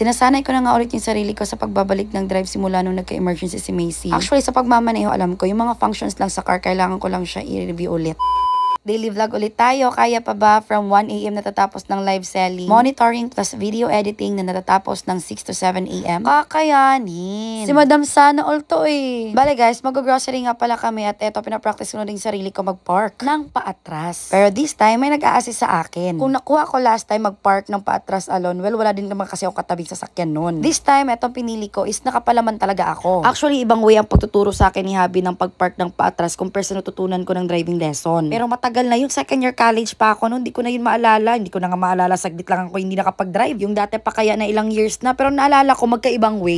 Sinasanay ko na nga ulit yung sarili ko sa pagbabalik ng drive simula nung nagka-emergency si Macy. Actually, sa pagmamaneho, alam ko, yung mga functions lang sa car, kailangan ko lang siya i-review ulit. Daily vlog ulit tayo. Kaya pa ba from 1 AM natatapos ng live selling? Monitoring plus video editing na natatapos ng 6 to 7 AM? Kakayanin. Si Madam Sana all to eh. Bale guys, mag-grocery nga pala kami at eto, pinapractice ko na din sarili ko mag-park ng paatras. Pero this time, may nag-a-assist sa akin. Kung nakuha ko last time mag-park ng paatras alone, well, wala din naman kasi ako katabing sasakyan nun. This time, etong pinili ko is nakapalaman talaga ako. Actually, ibang way ang pagtuturo sa akin ni Habi ng pag-park ng paatras compared sa natutunan ko ng driving lesson. Pero matagal na yung second year college pa ako noon, hindi ko na yun maalala. Hindi ko na nga maalala, saglit lang ako hindi nakapag-drive. Yung dati pa kaya na ilang years na, pero naalala ko magkaibang way.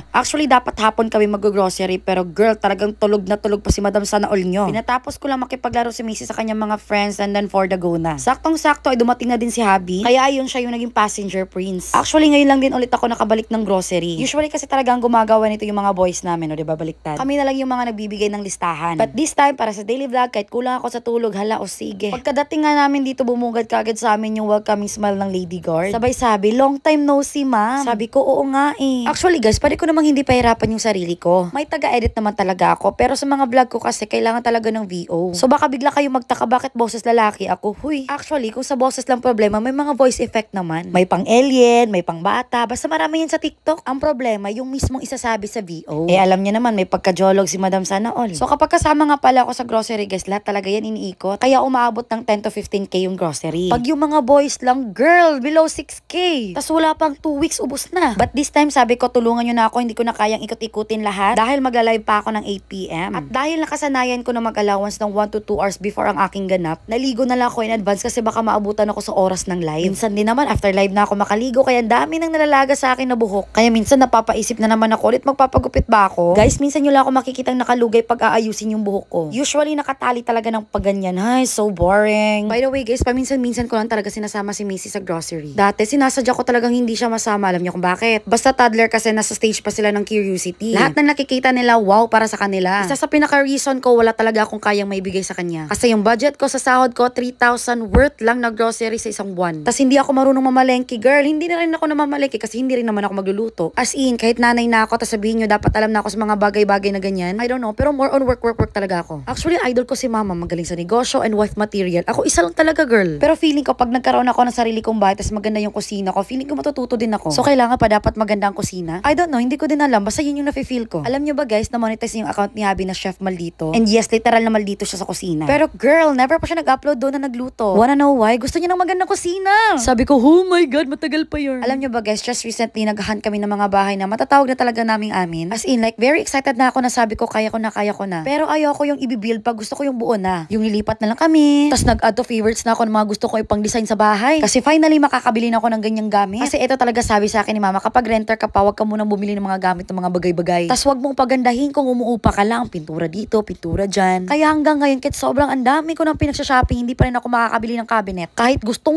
Actually, dapat hapon kami mag-grocery, pero girl, talagang tulog na tulog pa si Madam Sana all nyo. Pinatapos ko lang makipaglaro si Missy sa kanyang mga friends and then for the go na. Saktong-sakto ay dumating na din si Habi, kaya ayun siya yung naging passenger prince. Actually, ngayon lang din ulit ako nakabalik ng grocery. Usually kasi talagang gumagawa nito yung mga boys namin, o diba, baliktad. Kami na lang yung mga nagbibigay ng listahan. But this time, para sa daily vlog, kahit kulang ako sa tulog, hala o sige. Pagkadating nga namin dito, bumugad kagad sa amin yung welcoming smile ng lady guard. Sabay sabi, long time no see ma'am. Sabi ko, oo nga eh. Actually guys, pwede ko namang hindi pahirapan yung sarili ko. May taga-edit naman talaga ako, pero sa mga vlog ko kasi kailangan talaga ng VO. So baka bigla kayo magtaka bakit boses lalaki ako. Huy, actually kung sa boses lang problema, may mga voice effect naman. May pang alien, may pang bata, basta marami yan sa TikTok. Ang problema, yung mismong isasabi sa VO. Eh alam niya naman, may pagka-jolog si Madam Sana all. So kapag kasama nga pala ako sa grocery guys, lahat talaga yan iniikot. Kaya umaabot ng 10 to 15K yung grocery. Pag yung mga boys lang, girl, below 6K. Tas wala pang 2 weeks, ubos na. But this time, sabi ko, tulungan nyo na ako, hindi ko na kayang ikot-ikutin lahat dahil magla-live pa ako ng 8 PM. At dahil nakasanayan ko na mag-allowance ng 1 to 2 hours before ang aking ganap, naligo na lang ako in advance kasi baka maabutan ako sa oras ng live. Minsan din naman, after live na ako makaligo, kaya dami nang nalalaga sa akin na buhok. Kaya minsan napapaisip na naman ako ulit, magpapagupit ba ako? Guys, minsan nyo lang ako makikitang nakalugay pag aayusin yung buhok ko. Usually, nakatali talaga ng paganyan. Ay, so boring. By the way guys, paminsan-minsan ko lang talaga sinasama si Missy sa grocery. Dati sinasadya ko talagang hindi siya masama. Alam niyo kung bakit? Basta toddler kasi nasa stage pa sila ng curiosity. Lahat ng nakikita nila, wow para sa kanila. Isa sa pinaka-reason ko, wala talaga akong kayang maibigay sa kanya. Kasi yung budget ko sa sahod ko, 3,000 worth lang na grocery sa isang buwan. Tas hindi ako marunong mamalengke, girl. Hindi na rin ako namamalengke kasi hindi rin naman ako magluluto. As in, kahit nanay na ako, tas sabihin nyo, dapat alam na ako sa mga bagay-bagay na ganyan. I don't know, pero more on work talaga ako. Actually, idol ko si mama, magaling sa negosyo and wife material. Ako isa lang talaga, girl. Pero feeling ko, pag nagkaroon ako ng sarili kong bahay, tas maganda yung kusina ko, feeling ko matututo din ako. So, kailangan pa dapat maganda ang kusina? I don't know, hindi ko din alam. Basta yun yung nafe-feel ko. Alam nyo ba guys, na-monetize yung account ni Habi na Chef Maldito? And yes, literal na maldito siya sa kusina. Pero girl, never pa siya nag-upload doon na nagluto. Wanna know why? Gusto niya ng magandang kusina. Sabi ko, oh my God, matagal pa yun. Alam nyo ba guys, just recently, naghahunt kami ng mga bahay na matatawag na talaga naming amin. As in, like, very excited na ako na sabi ko, kaya ko na. Pero ayoko yung i-build pag gusto ko yung buo na. Yung nilipat na lang kami. Tas nag-add to favorites na ako ng mga gusto ko ipang-design sa bahay. Kasi finally, makakabili na ako ng ganyang gamit. Kasi ito talaga sabi sa akin ni mama, kapag renter ka pa, wag ka munang bumili ng mga gamit ng mga bagay-bagay. Tas wag mong pagandahin kung umuupa ka lang. Pintura dito, pintura dyan. Kaya hanggang ngayon, kahit sobrang andami ko nang pinagsha-shopping, hindi pa rin ako makakabili ng cabinet. Kahit gusto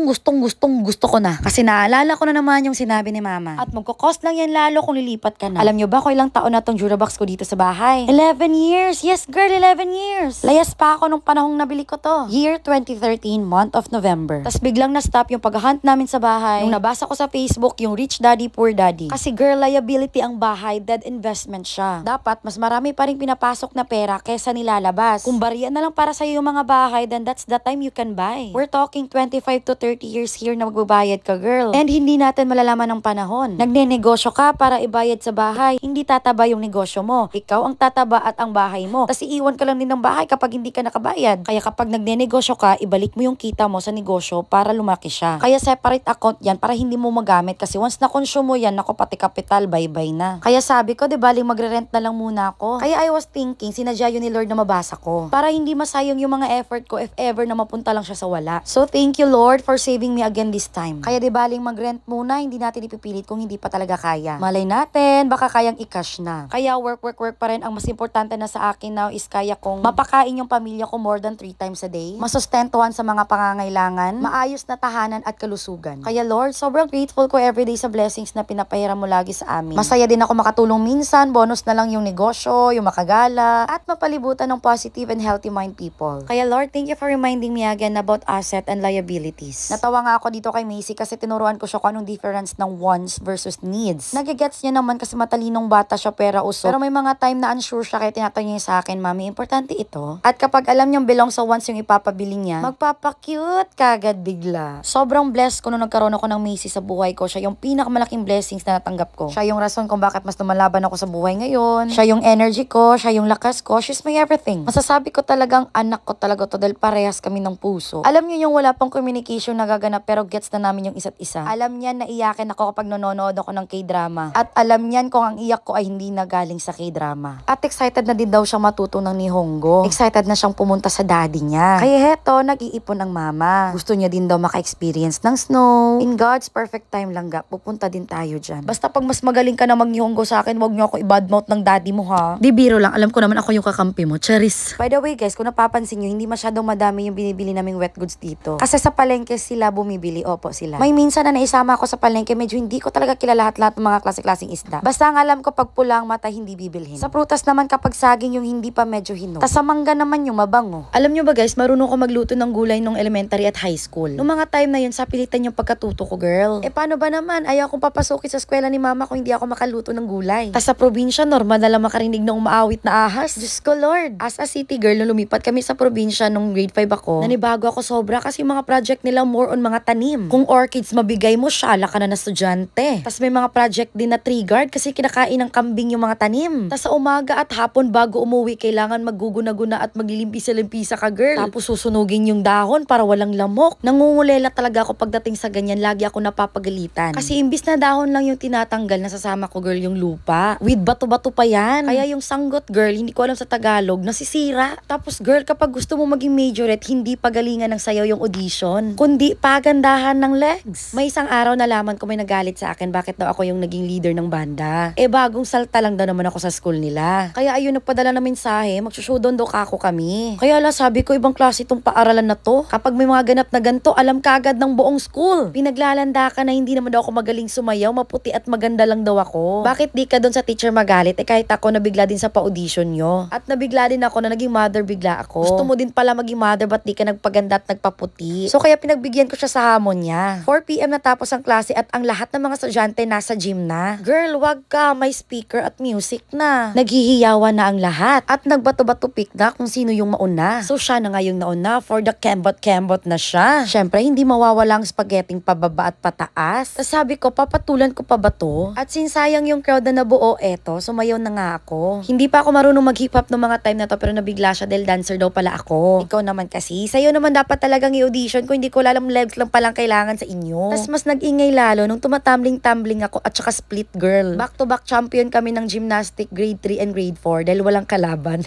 ko na. Kasi naalala ko na naman yung sinabi ni mama. At magko-cost lang yan lalo kung lilipat ka na. Alam nyo ba kung ilang taon na tong Durabox ko dito sa bahay? 11 years! Yes girl, 11 years! Layas pa ako nung panahong nabili ko to. Year 2013, month of November. Tas biglang na-stop yung pag-hunt namin sa bahay. Nung nabasa ko sa Facebook yung Rich Daddy, Poor Daddy. Kasi girl, liability ang bahay, dead investment siya. Dapat mas marami pa rin pinapasok na pera kesa nilalabas. Kung bariya na lang para sa'yo yung mga bahay, then that's the time you can buy. We're talking 25 to 30 years here na magbabayad ka, girl. And hindi natin malalaman ng panahon. Nagnenegosyo ka para ibayad sa bahay. Hindi tataba yung negosyo mo. Ikaw ang tataba at ang bahay mo. Tas iiwan ka lang din ng bahay kapag hindi ka nakabayad. Kaya kapag nagnenegosyo ka, ibalik mo yung kita mo sa negosyo para lumaki siya. Kaya separate account yan para hindi mo magamit kasi once na-consume mo yan, naku pati kapital, bye-bye na. Kaya sabi ko, di ba, magre-rent na lang muna ako. Kaya I was thinking, sinadya yun ni Lord na mabasa ko. Para hindi masayang yung mga effort ko if ever na mapunta lang siya sa wala. So thank you Lord for saving me again this time. Kaya di ba, mag-rent muna, hindi natin ipipilit kung hindi pa talaga kaya. Malay natin, baka kayang i-cash na. Kaya work pa rin. Ang mas importante na sa akin now is kaya kong mapakain yung pamilya ko more than 3 times a day, masustentuhan sa mga pangangailangan, maayos na tahanan at kalusugan. Kaya Lord, sobrang grateful ko everyday sa blessings na pinapahiram mo lagi sa amin. Masaya din ako makatulong minsan, bonus na lang yung negosyo, yung makagala, at mapalibutan ng positive and healthy mind people. Kaya Lord, thank you for reminding me again about asset and liabilities. Natawa nga ako dito kay Macy kasi tinuruan ko siya kung anong difference ng wants versus needs. Nagigets niya naman kasi matalinong bata siya pera uso. Pero may mga time na unsure siya kaya tinatanong niya sa akin, Mami, importante ito. At kapag alam niyang belong sa wants yung ipapabili niya, magpapakute kagad bigla. Sobrang blessed ko nung nagkaroon ako ng Macy sa buhay ko. Siya yung pinakamalaking blessings na natanggap ko. Siya yung rason kung bakit mas lumalaban ako sa buhay ngayon. Siya yung energy ko, siya yung lakas ko, she's my everything. Masasabi ko talagang anak ko talaga to dahil parehas kami ng puso. Alam niyo yung wala pang communication nagaganap pero gets na namin yung isa't isa. Alam niya na iyakin ako kapag nanonood ako ng K-drama. At alam niyan kung ang iyak ko ay hindi na galing sa K-drama. At excited na din daw siyang matuto ng Nihongo. Excited na siyang pumunta sa daddy niya. Kaya heto, nag-iipon ng mama. Gusto niya din daw maka-experience ng snow. In God's perfect time lang ga, pupunta din tayo dyan. Basta pag mas magaling ka na mag-Nihongo sa akin, wag niyo ako i-badmouth ng daddy mo ha. Di biro lang, alam ko naman ako yung kakampi mo. Charis. By the way guys, kung napapansin niyo, hindi masyadong madami yung binibili naming wet goods dito. Kasi sa palengke sila bumibili. Opo sila. May minsan na naisama ako sa palengke, medyo hindi ko talaga kilala lahat ng mga klase-klaseng isda. Basta ang alam ko pag pula ang mata, hindi bibilhin. Sa prutas naman kapag saging yung hindi pa medyo hinog. Tas sa mangga naman yung mabango. Alam nyo ba guys, marunong ko magluto ng gulay nung elementary at high school. Nung mga time na yun, sapilitan yung pagkatuto ko, girl. Paano ba naman? Ayaw kong papasukin sa eskwela ni mama kung hindi ako makaluto ng gulay. Tas sa probinsya, normal na lang makarinig ng umaawit na ahas. Diyos ko Lord. As a city girl, nung lumipat kami sa probinsya nung grade 5 ako, nanibago ako sobra kasi yung mga project nila more on mga tanim. Kung orchids mabigay mo, syala ka na estudyante. Tas may mga project din na tree guard kasi kinakain ng kambing yung mga tanim. Tas sa umaga at hapon bago umuwi, kailangan magguguna-guna at maglimpisa-limpisa ka, girl. Tapos susunugin yung dahon para walang lamok. Nangungulela talaga ako pagdating sa ganyan. Lagi ako napapagalitan. Kasi imbis na dahon lang yung tinatanggal, nasasama ko, girl, yung lupa. With bato-bato pa yan. Kaya yung sanggot, girl, hindi ko alam sa Tagalog, nasisira. Tapos, girl, kapag gusto mo maging majorette, hindi pagalingan ng sayaw yung audition, kundi pagandahan ng legs. May isang araw nalaman ko may nagalit sa akin bakit daw ako yung naging leader ng banda. Bagong salta lang daw naman ako sa school nila. Kaya ayun, nagpadala ng mensahe, magsushowdown daw ako kami. Kaya sabi ko, ibang klase itong paaralan na to. Kapag may mga ganap na ganito, alam kaagad ng buong school. Pinaglalanda ka na hindi naman daw ako magaling sumayaw, maputi at maganda lang daw ako. Bakit di ka doon sa teacher magalit? Kahit ako nabigla din sa pa-audition nyo. At nabigla din ako na naging mother bigla ako. Gusto mo din pala maging mother, ba't di ka nagpaganda at nagpaputi? So kaya pinagbigyan ko siya sa hamon niya. 4 PM natapos ang klase at ang lahat ng mga estudyante nasa gym na. Girl, wag ka, may speaker at music na. Naghihiyawan na ang lahat. At nagbato-bato pick na kung sino yung mauna. So siya na nga yung nauna, for the kembot-kembot na siya. Syempre, hindi mawawala ang spaghetti pababa at pataas. Tapos sabi ko, papatulan ko pa ba to? At sinsayang yung crowd na nabuo, eto, sumayaw na nga ako. Hindi pa ako marunong mag-hip hop ng mga time na to, pero nabigla siya dahil dancer daw pala ako. Ikaw naman kasi, sa'yo naman dapat talagang i-audition kung hindi ko alam legs lang palang kailangan sa inyo. Tapos mas nag-ingay lalo nung tumatumbling-tumbling ako at saka split, girl. Back-to-back champion kami ng gymnastic grade 3 and grade 4 dahil walang kalaban.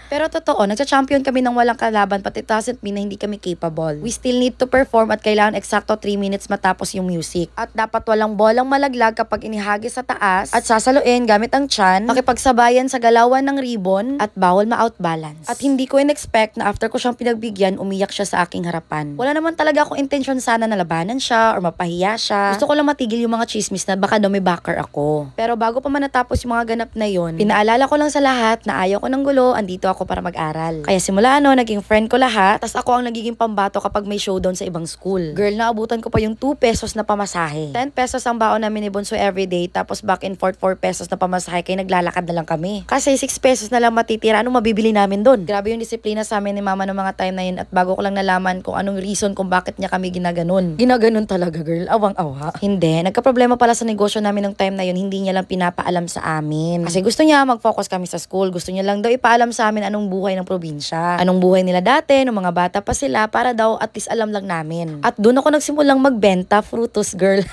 Pero totoo, nagsa-champion kami ng walang kalaban but it doesn't mean na hindi kami capable. We still need to perform at kailangan eksakto 3 minutes matapos yung music. At dapat walang bolang malaglag kapag inihagis sa taas at sasaluin gamit ang tiyan, makipagsabayan sa galawan ng ribbon at bawal ma-outbalance. At hindi ko in-expect na after ko siyang pinagbigyan, umiyak siya sa aking harapan. Wala naman talaga akong intention sana na labanan siya or mapahiya siya. Gusto ko lang matigil yung mga chismis na baka daw may backer ako. Pero bago pa man natapos yung mga ganap na yon, pinaalala ko lang sa lahat na ayaw ko ng gulo, andito ako para mag-aral. Kaya simula naging friend ko lahat, tas ako ang nagiging pambato kapag may showdown sa ibang school. Girl, naabutan ko pa yung 2 pesos na pamasahe. 10 pesos ang baon namin ni Bunso everyday, tapos back and forth 4 pesos na pamasahe, kaya naglalakad na lang kami. Kasi 6 pesos na lang matitira, anong mabibili namin doon? Grabe yung disiplina sa amin ni mama ng mga time na yun, at bago ko lang nalaman kung anong reason kung bakit niya kami ginaganon. Ginaganon talaga, girl. Awang-awa. Hindi. Nagka-problema pala sa negosyo namin ng time na yun, hindi niya lang pinapaalam sa amin. Kasi gusto niya mag-focus kami sa school. Gusto niya lang daw ipaalam sa amin anong buhay ng probinsya. Anong buhay nila dati, nung mga bata pa sila, para daw at least alam lang namin. At doon ako nagsimulang magbenta, frutos, girl.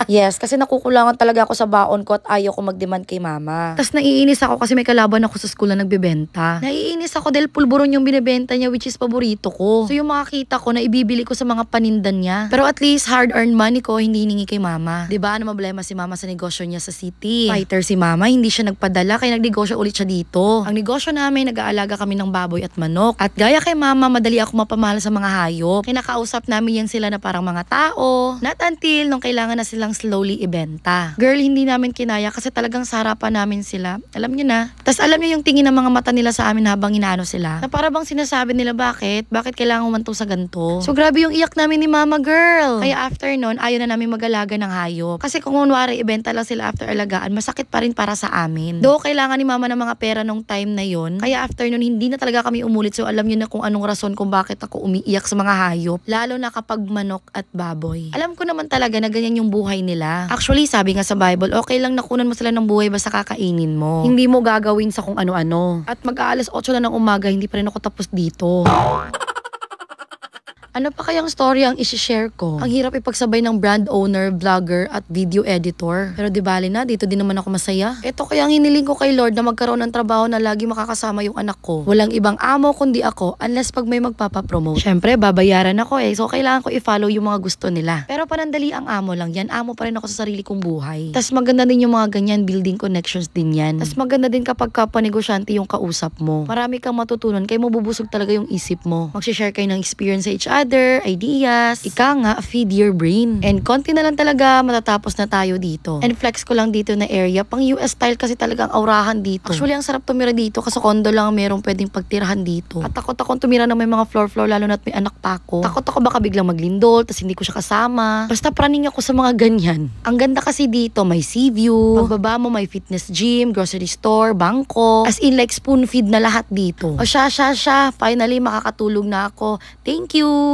Yes, kasi nakukulangan talaga ako sa baon ko at ayaw ko mag-demand kay mama. Tapos naiinis ako kasi may kalaban ako sa school na nagbebenta. Naiinis ako dahil pulburon yung binibenta niya, which is paborito ko. So yung makakita ko na ibibili ko sa mga panindan niya. Pero at least hard-earned money ko hindi hiningi kay mama. Diba, ano problema si mama sa negosyo niya sa city? Fighter si mama, hindi siya nagpadala kaya nagnegosyo ulit siya dito. Ang negosyo namin, nag-aalaga kami ng baboy at manok. At At gaya kay mama, madali ako mapamahal sa mga hayop. Kinakausap namin yan sila na parang mga tao. Not until nung kailangan na silang slowly ibenta. Girl, hindi namin kinaya kasi talagang sa harapan namin sila. Alam niyo na. Tas alam niyo yung tingin ng mga mata nila sa amin habang inaano sila. Na para bang sinasabi nila bakit? Bakit kailangan umantong sa ganito? So grabe yung iyak namin ni mama, girl. Kaya after nun, ayaw na namin mag-alaga ng hayop. Kasi kung kunwari ibenta lang sila after alagaan, masakit pa rin para sa amin. Though kailangan ni mama ng mga pera nung time na yon. Kaya after nun, hindi na talaga kami umulit. So alam niyo na kung anong rason kung bakit ako umiiyak sa mga hayop. Lalo na kapag manok at baboy. Alam ko naman talaga na ganyan yung buhay nila. Actually, sabi nga sa Bible, okay lang nakunan mo sila ng buhay basta kakainin mo. Hindi mo gagawin sa kung ano-ano. At mag-aalas 8 na ng umaga, hindi pa rin ako tapos dito. Ano pa kayang story ang isi-share ko? Ang hirap ipagsabay ng brand owner, vlogger, at video editor. Pero di bali na, dito din naman ako masaya. Ito kaya ang hiniling ko kay Lord na magkaroon ng trabaho na lagi makakasama yung anak ko. Walang ibang amo kundi ako unless pag may magpapapromote. Syempre, babayaran ako so kailangan ko i-follow yung mga gusto nila. Pero panandali ang amo lang yan. Amo pa rin ako sa sarili kong buhay. Tas maganda din yung mga ganyan, building connections din yan. Tas maganda din kapag kapanegosyante yung kausap mo. Marami kang matutunan, kaya mabubusog talaga yung isip mo. Mag-share kayo ng experience sa each other, ideas, ika nga, feed your brain. And konti na lang talaga, matatapos na tayo dito. And flex ko lang dito na area, pang US style kasi talagang aurahan dito. Actually, ang sarap tumira dito kasi condo lang merong pwedeng pagtirahan dito. At takot akong tumira na may mga floor lalo na't may anak pa ako. Takot ako baka biglang maglindol, tas hindi ko siya kasama. Basta praning ako sa mga ganyan. Ang ganda kasi dito, may sea view. Pagbaba mo, may fitness gym, grocery store, bangko. As in like spoon feed na lahat dito. O siya, finally makakatulog na ako. Thank you!